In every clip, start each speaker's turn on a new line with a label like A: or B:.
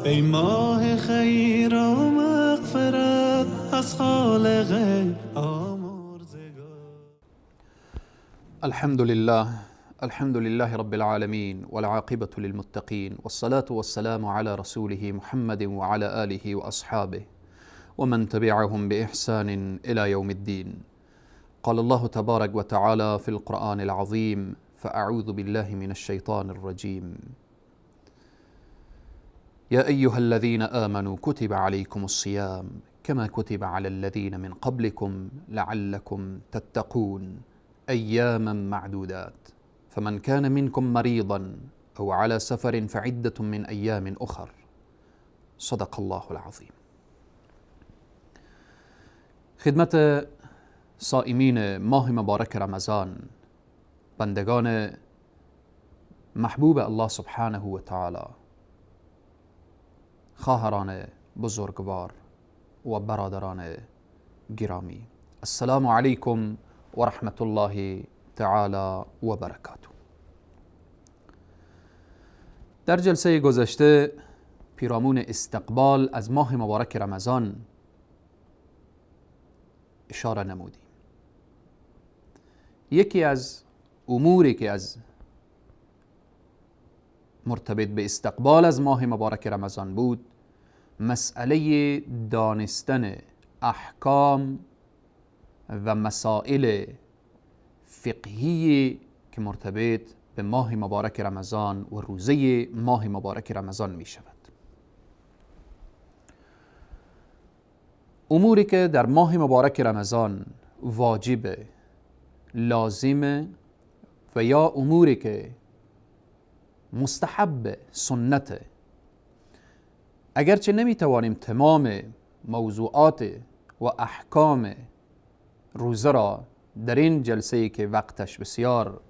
A: ای ماه خیر و مغفرت از خالق آمرزگار.
B: الحمد لله رب العالمين والعاقبة للمتقين والصلاة والسلام على رسوله محمد وعلى آله وأصحابه ومن تبعهم بإحسان إلى يوم الدين. قال الله تبارك وتعالى في القرآن العظيم: فأعوذ بالله من الشيطان الرجيم. يا أيها الذين آمنوا كتب عليكم الصيام كما كتب على الذين من قبلكم لعلكم تتقون أياما معدودات فمن كان منكم مريضا أو على سفر فعدة من أيام أخر. صدق الله العظيم. خدمت صائمین ماه مبارک رمضان، بندگان محبوب الله سبحانه و تعالی، خواهران بزرگوار و برادران گرامی، السلام علیکم و رحمت الله تعالی و برکاته. در جلسه گذشته پیرامون استقبال از ماه مبارک رمضان اشاره نمودیم. یکی از اموری که از مرتبط به استقبال از ماه مبارک رمضان بود، مسئله دانستن احکام و مسائل فقهی که مرتبط به ماه مبارک رمضان و روزه ماه مبارک رمضان می شود. اموری که در ماه مبارک رمضان واجب، لازمه و یا اموری که مستحب، سنته، اگرچه نمیتوانیم تمام موضوعات و احکام روزه را در این جلسه که وقتش بسیار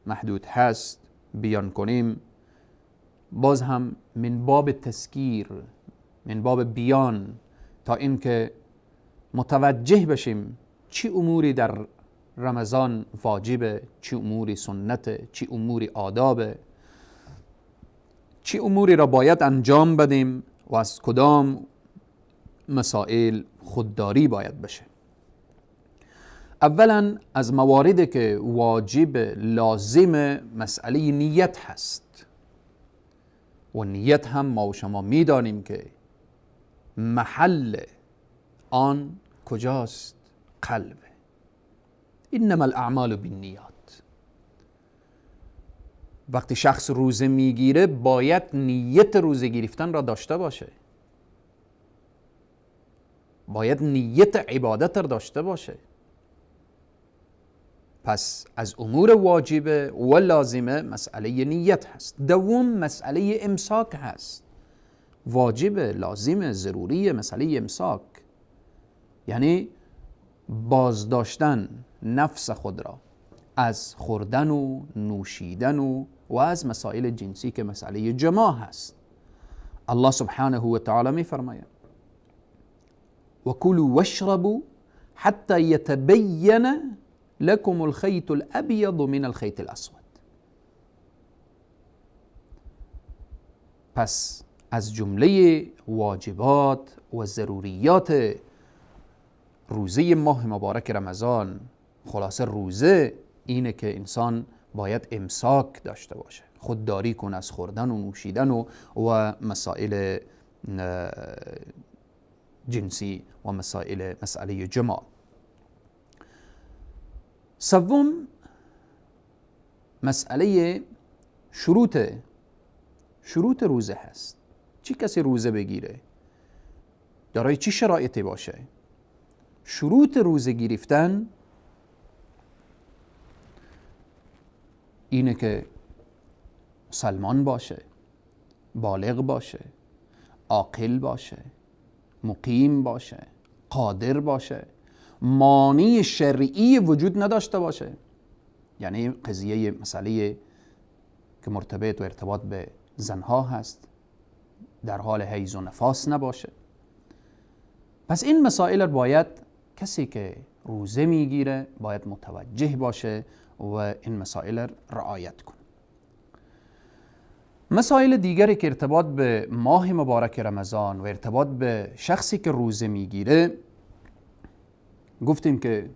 B: محدود هست بیان کنیم، باز هم من باب تذکیر، من باب بیان، تا اینکه متوجه بشیم چی اموری در رمضان واجبه، چی اموری سنته، چی اموری آدابه، چی اموری را باید انجام بدیم و از کدام مسائل خودداری باید بشه. اولا از مواردی که واجب، لازم، مسئله نیت هست و نیت هم ما و شما میدانیم که محل آن کجاست؟ قلبه. انما الاعمال بالنیات. وقتی شخص روزه میگیره باید نیت روزه گرفتن را داشته باشه، باید نیت عبادت را داشته باشه. پس از امور واجبه و لازمه مسئله نیت هست. دوم مسئله امساک هست. واجبه، لازمه، ضروریه مسئله امساک، یعنی بازداشتن نفس خود را از خوردن و نوشیدن و از مسائل جنسی که مسئله جماع هست. الله سبحانه و تعالی می فرماید: و کلوا واشربوا حتی یتبین لكم الخيط الابيض من الخيط الاسود. پس از جمله واجبات و ضروریات روزه ماه مبارک رمضان، خلاصه روزه اینه که انسان باید امساک داشته باشه، خودداری کنه از خوردن و نوشیدن و مسائل جنسی و مسئله جماع. سوم مسئله شروط روزه هست. چی کسی روزه بگیره؟ دارای چی شرایطی باشه؟ شروط روزه گرفتن اینه که مسلمان باشه، بالغ باشه، عاقل باشه، مقیم باشه، قادر باشه، مانع شرعی وجود نداشته باشه. یعنی قضیه مسئله که مرتبط و ارتباط به زنها هست، در حال حیض و نفاس نباشه. پس این مسائل باید کسی که روزه میگیره باید متوجه باشه و این مسائل رعایت کنه. مسائل دیگری که ارتباط به ماه مبارک رمضان و ارتباط به شخصی که روزه میگیره، گفتیم که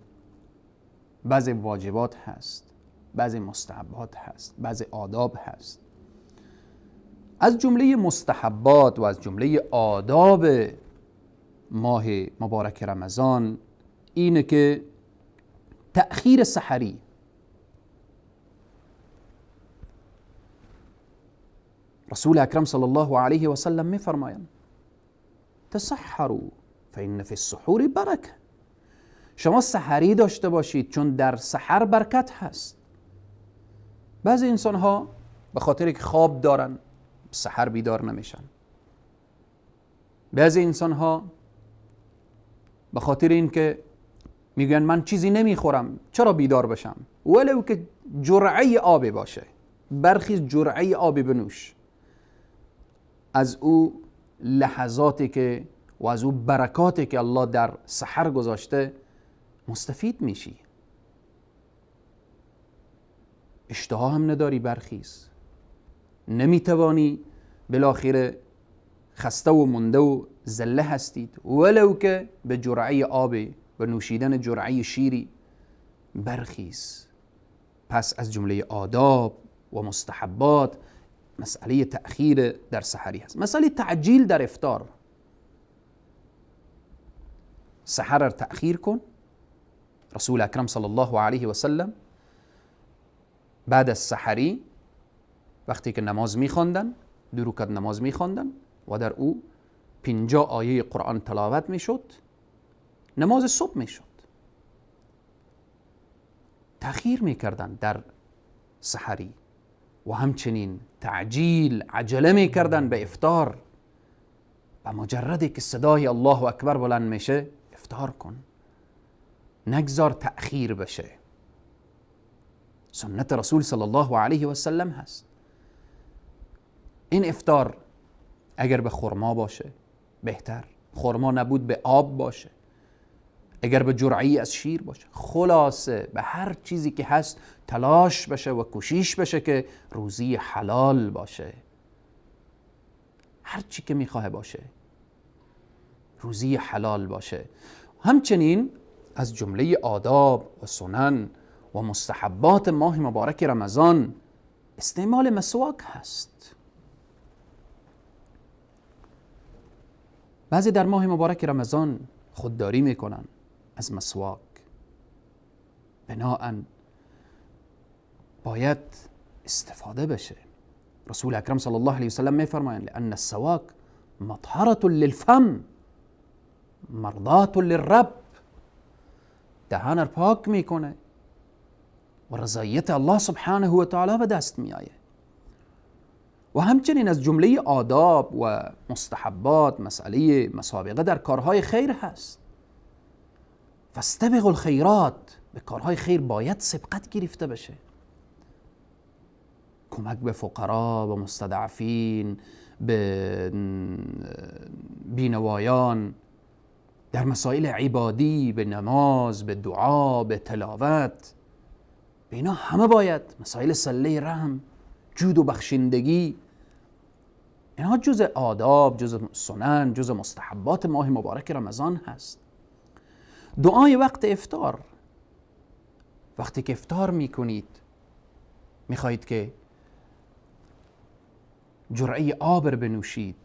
B: بعضی واجبات هست، بعضی مستحبات هست، بعضی آداب هست. از جمله مستحبات و از جمله آداب ماه مبارک رمضان اینه که تأخیر سحری. رسول اکرم صلی الله علیه و سلم میفرمایند تسحروا فإن فی السحور برکه. شما سحری داشته باشید چون در سحر برکت هست. بعضی انسان ها به خاطر که خواب دارن سحر بیدار نمیشن. بعضی انسان ها به خاطر این که میگن من چیزی نمیخورم چرا بیدار بشم، ولو که جرعه آبی باشه، برخیز جرعه آبی بنوش، از او لحظاتی که و از او برکاتی که الله در سحر گذاشته مستفید میشی. اشتها هم نداری، برخیز. نمیتوانی، بالاخره خسته و مونده و زله هستید، ولو که به جرعه آبی، به نوشیدن جرعه شیری، برخیز. پس از جمله آداب و مستحبات مسئله تأخیر در سحری هست. مسئله تعجیل در افطار. سحر را تأخیر کن. رسول اکرم صلی الله علیه و سلم بعد از سحری وقتی که نماز میخواندن، 2 رکعت نماز میخواندن و در او 50 آیه قرآن تلاوت میشد، نماز صبح میشد. تأخیر میکردن در سحری و همچنین تعجیل، عجله میکردن به افطار. و مجردی که صدای الله اکبر بلند میشه افطار کن، نگذار تأخیر بشه. سنت رسول صلی الله علیه و سلم هست. این افطار اگر به خرما باشه بهتر، خرما نبود به آب باشه، اگر به جرعی از شیر باشه، خلاصه به هر چیزی که هست تلاش بشه و کوشش بشه که روزی حلال باشه. هر چی که میخواه باشه روزی حلال باشه. همچنین از جمله آداب و سنن و مستحبات ماه مبارک رمضان استعمال مسواک هست. بعضی در ماه مبارک رمضان خودداری میکنن از مسواک. بناهن باید استفاده بشه. رسول اکرم صلی الله علیه و سلم میفرمایند لأن السواک مطهرة للفم مرضاة للرب. دهان را پاک میکنه و رضایت الله سبحانه و تعالی به دست میآید. و همچنین از جمله آداب و مستحبات مسئله مسابقه در کارهای خیر هست. فاستبقوا الخیرات، به کارهای خیر باید سبقت گرفته بشه. کمک به فقرا و مستضعفین، به بینوایان، در مسائل عبادی، به نماز، به دعا، به تلاوت، به اینا همه باید. مسائل صله رحم، جود و بخشندگی، اینها جز آداب، جز سنن، جز مستحبات ماه مبارک رمضان هست. دعای وقت افطار، وقتی که افطار میکنید میخواهید که جرعه آب را بنوشید،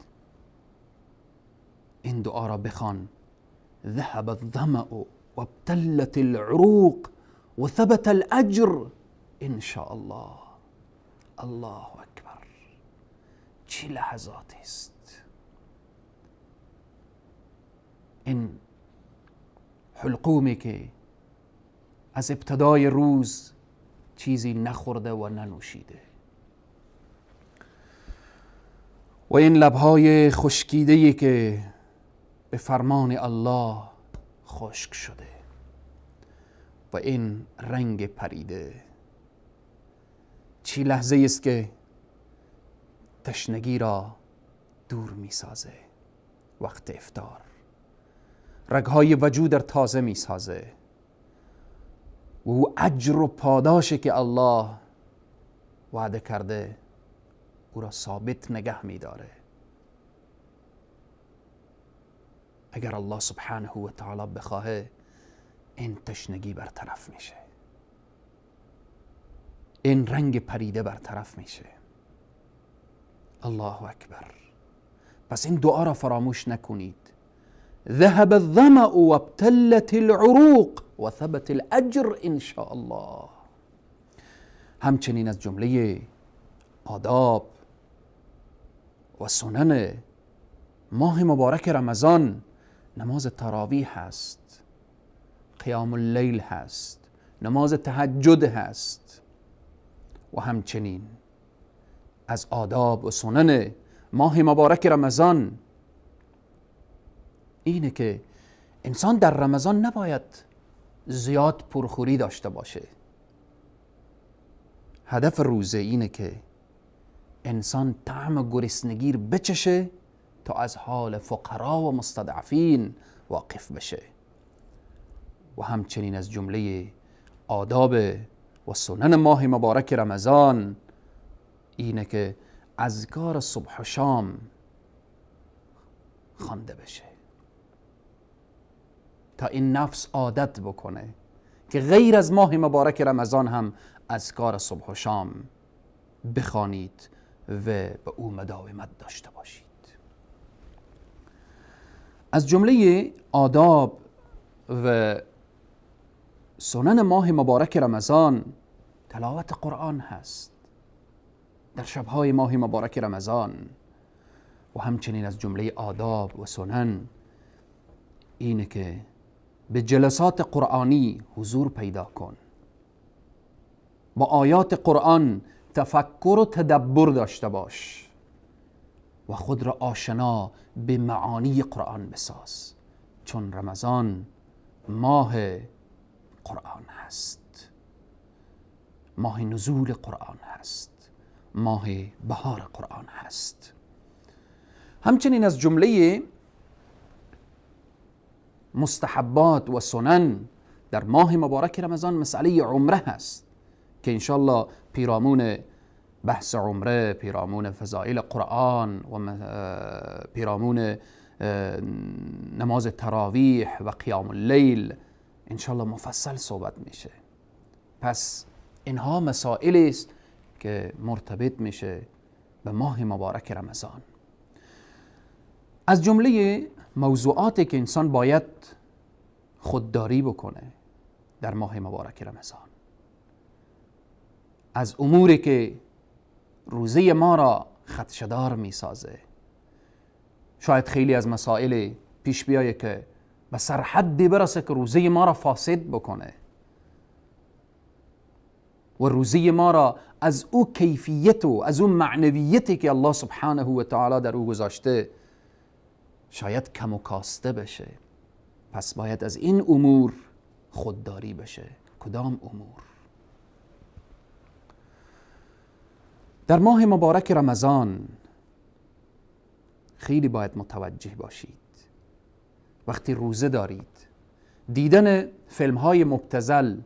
B: این دعا را بخوان: ذهب الظمأ وابتلت العروق وثبت الأجر إن شاء الله. الله اکبر. چه لحظاتی است! این حلقومی که از ابتدای روز چیزی نخورده و ننوشیده و این لبهای خشکیده‌ای که به فرمان الله خشک شده و این رنگ پریده، چی لحظه است که تشنگی را دور می سازه. وقت افطار رگهای وجود را تازه می سازه و او اجر و پاداشی که الله وعده کرده او را ثابت نگه می‌داره. اگر الله سبحانه و تعالی بخواهه این تشنگی برطرف میشه، این رنگ پریده برطرف میشه. الله اکبر. پس این دعا را فراموش نکنید. ذهب الظمأ وابتلت العروق و ثبت الاجر ان شاء الله. همچنین از جمله آداب و سنن ماه مبارک رمضان نماز تراویح هست، قیام اللیل هست، نماز تهجد هست. و همچنین از آداب و سنن ماه مبارک رمضان اینه که انسان در رمضان نباید زیاد پرخوری داشته باشه. هدف روزه اینه که انسان طعم گرسنگی بچشه تا از حال فقرا و مستضعفین واقف بشه. و همچنین از جمله آداب و سنن ماه مبارک رمضان اینه که اذکار صبح و شام خوانده بشه تا این نفس عادت بکنه که غیر از ماه مبارک رمضان هم اذکار صبح و شام بخوانید و به او مداومت داشته باشید. از جمله آداب و سنن ماه مبارک رمضان تلاوت قرآن هست در شبهای ماه مبارک رمضان. و همچنین از جمله آداب و سنن اینه که به جلسات قرآنی حضور پیدا کن، با آیات قرآن تفکر و تدبر داشته باش و خود را آشنا به معانی قرآن بساز، چون رمضان ماه قرآن هست، ماه نزول قرآن هست، ماه بهار قرآن هست. همچنین از جمله مستحبات و سنن در ماه مبارک رمضان مسئله عمره هست که انشالله پیرامون بحث عمره، پیرامون فضائل قرآن و پیرامون نماز تراویح و قیام اللیل انشالله مفصل صحبت میشه. پس اینها مسائل است که مرتبط میشه به ماه مبارک رمضان. از جمله موضوعاتی که انسان باید خودداری بکنه در ماه مبارک رمضان، از اموری که روزه ما را خدشه‌دار میسازه، شاید خیلی از مسائل پیش بیایه که به سرحدی برسه که روزه ما را فاسد بکنه و روزه ما را از او کیفیت و از اون معنویتی که الله سبحانه و تعالی در او گذاشته شاید کم و کاسته بشه. پس باید از این امور خودداری بشه. کدام امور؟ در ماه مبارک رمضان خیلی باید متوجه باشید. وقتی روزه دارید، دیدن فیلم های مبتذل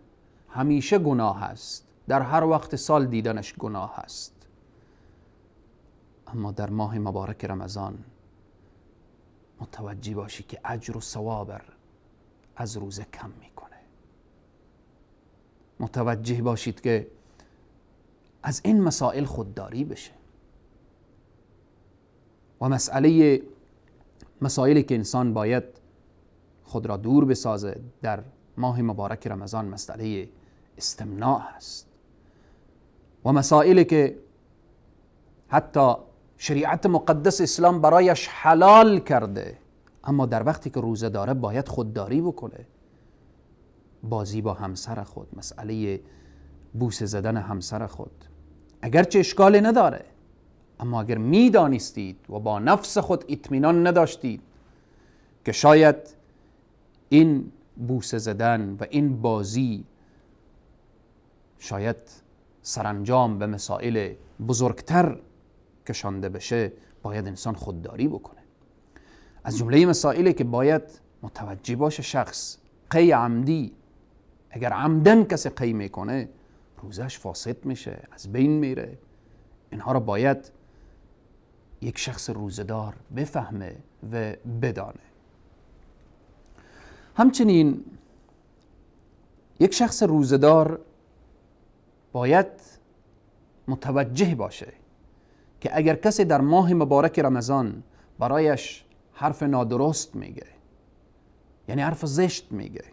B: همیشه گناه است، در هر وقت سال دیدنش گناه است. اما در ماه مبارک رمضان متوجه باشید که اجر و ثواب از روزه کم میکنه. متوجه باشید که از این مسائل خودداری بشه و مسائلی که انسان باید خود را دور بسازه در ماه مبارک رمضان مسئله استمناء هست و مسائلی که حتی شریعت مقدس اسلام برایش حلال کرده اما در وقتی که روزه داره باید خودداری بکنه. بازی با همسر خود، مسئله بوسه زدن همسر خود اگرچه اشکالی نداره، اما اگر میدانستید و با نفس خود اطمینان نداشتید که شاید این بوسه زدن و این بازی شاید سرانجام به مسائل بزرگتر کشانده بشه، باید انسان خودداری بکنه. از جمله مسائلی که باید متوجه باشه شخص، قی عمدی، اگر عمدن کسی قی میکنه روزش فاسد میشه، از بین میره. اینها را باید یک شخص روزدار بفهمه و بدانه. همچنین یک شخص روزدار باید متوجه باشه که اگر کسی در ماه مبارک رمضان برایش حرف نادرست میگه، یعنی حرف زشت میگه،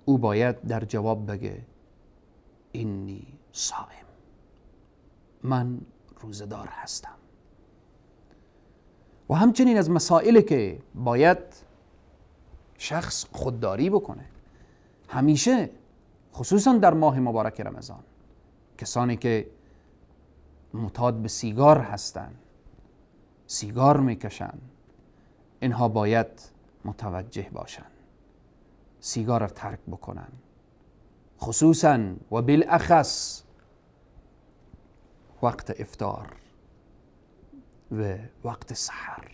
B: او باید در جواب بگه اینی صائم، من روزدار هستم. و همچنین از مسائلی که باید شخص خودداری بکنه همیشه، خصوصا در ماه مبارک رمضان، کسانی که معتاد به سیگار هستن، سیگار میکشن، اینها باید متوجه باشن، سیگار را ترک بکنن، خصوصا و بالاخص وقت افطار و وقت سحر.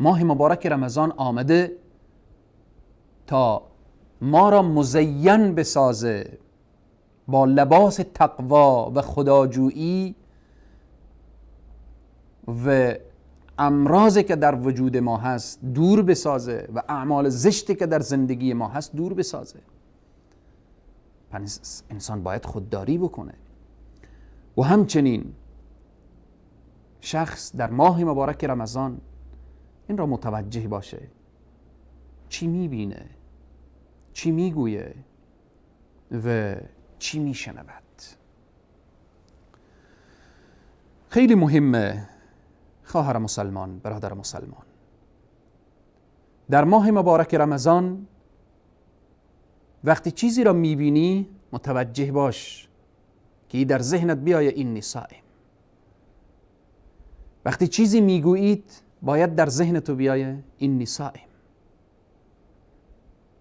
B: ماه مبارک رمضان آمده تا ما را مزین بسازه با لباس تقوا و خداجویی و امراضی که در وجود ما هست دور بسازه و اعمال زشتی که در زندگی ما هست دور بسازه. پس انسان باید خودداری بکنه. و همچنین شخص در ماه مبارک رمضان این را متوجه باشه چی میبینه، چی میگویه و چی میشنود. خیلی مهمه خواهر مسلمان، برادر مسلمان، در ماه مبارک رمضان وقتی چیزی را میبینی متوجه باش که در ذهنت بیایه اینی صائم. وقتی چیزی میگویید باید در ذهن تو بیایه اینی صائم.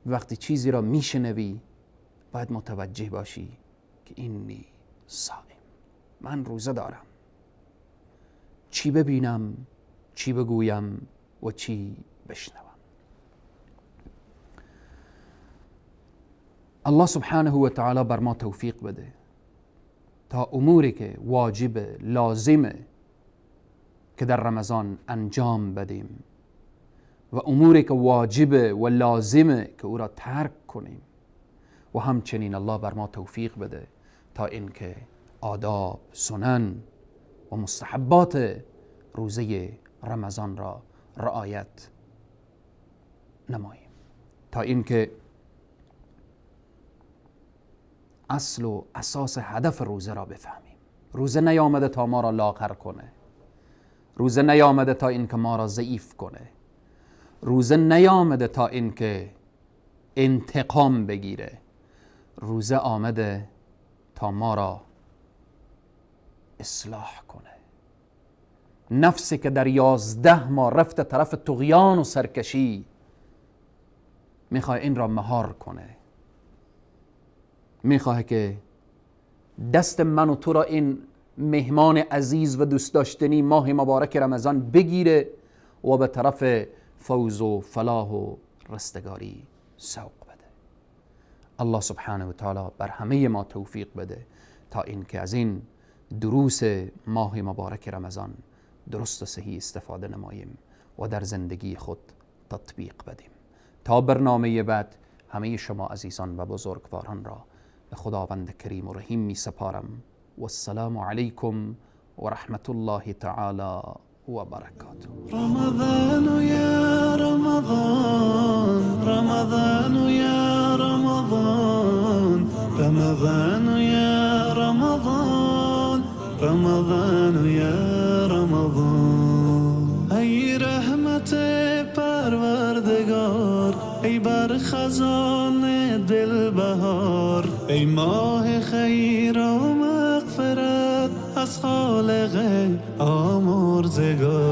B: وقتی چیزی را میشنوی باید متوجه باشی که اینی صائم، من روزه دارم. چی ببینم، چی بگویم و چی بشنوم. الله سبحانه و تعالی بر ما توفیق بده تا اموری که واجب لازمه که در رمضان انجام بدیم و اموری که واجب و لازمه که او را ترک کنیم. و همچنین الله بر ما توفیق بده تا اینکه آداب، سنن و مستحبات روزه رمضان را رعایت نماییم، تا اینکه اصل و اساس هدف روزه را بفهمیم. روزه نیامده تا ما را لاغر کنه، روزه نیامده تا اینکه ما را ضعیف کنه، روزه نیامده تا اینکه انتقام بگیره. روزه آمده تا ما را اصلاح کنه. نفسی که در 11 ماه رفته طرف طغیان و سرکشی میخواه این را مهار کنه، میخواه که دست من و تو را این مهمان عزیز و دوست داشتنی ماه مبارک رمضان بگیره و به طرف فوز و فلاح و رستگاری سوق بده. الله سبحانه و تعالی بر همه ما توفیق بده تا اینکه از این دروس ماه مبارک رمضان درست و صحیح استفاده نماییم و در زندگی خود تطبیق بدیم. تا برنامه بعد همه شما عزیزان و بزرگواران را به خداوند کریم و رحیم می سپارم. و السلام علیکم و رحمت الله تعالی و برکاته.
A: رمضان یا رمضان، رمضان یا رمضان، رمضان یا رمضان، رمضان یا رمضان. ای رحمت پروردگار، ای بر خزان دل بهار، ای ماه خیر و مغفرت از خالق آمرزگار.